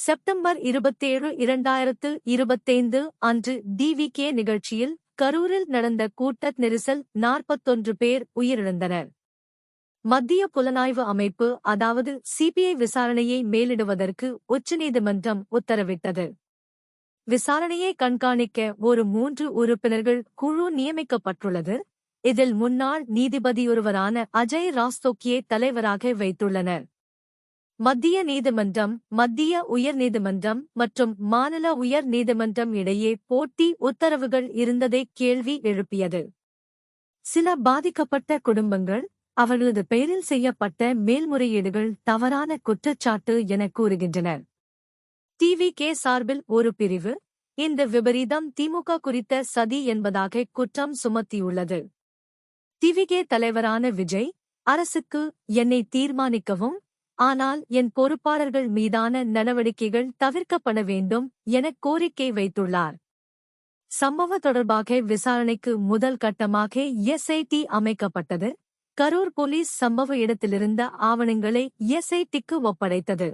September 27, 2025 அன்று TVK நிகழ்ச்சியில் கரூரில் நடந்த கூட்ட நெரிசல் 41 பேர் உயிரிழந்தனர். மத்திய புலனாய்வு அமைப்பு அதாவது சிபிஐ விசாரணையை மேலிடுவதற்கு உச்சநீதிமன்றம் உத்தரவிட்டது. விசாரணையை கண்காணிக்க ஒரு 3 உறுப்பினர்கள் குழு நியமிக்கப்பட்டுள்ளது. இதில் முன்னாள் நீதிபதியொருவரான அஜய் ராஸ்தோக்கியை தலைவராக வைத்துள்ளனர். மத்திய நீதிமன்றம், மத்திய உயர்நீதிமன்றம் மற்றும் மாநில உயர் நீதிமன்றம் இடையே போட்டி உத்தரவுகள் இருந்ததை கேள்வி எழுப்பியது. சில பாதிக்கப்பட்ட குடும்பங்கள் அவர்களது பெயரில் செய்யப்பட்ட மேல்முறையீடுகள் தவறான குற்றச்சாட்டு என கூறுகின்றனர். டிவிகே சார்பில் ஒரு பிரிவு, இந்த விபரீதம் திமுக குறித்த சதி என்பதாக குற்றம் சுமத்தியுள்ளது. டிவிகே தலைவரான விஜய், அரசுக்கு என்னை தீர்மானிக்கவும், ஆனால் என் பொறுப்பாளர்கள் மீதான நடவடிக்கைகள் தவிர்க்கப்பட வேண்டும் என கோரிக்கை வைத்துள்ளார். சம்பவம் தொடர்பாக விசாரணைக்கு முதல் கட்டமாக எஸ்ஐடி அமைக்கப்பட்டது. கரூர் போலீஸ் சம்பவ இடத்திலிருந்த ஆவணங்களை எஸ்ஐடிக்கு ஒப்படைத்தது.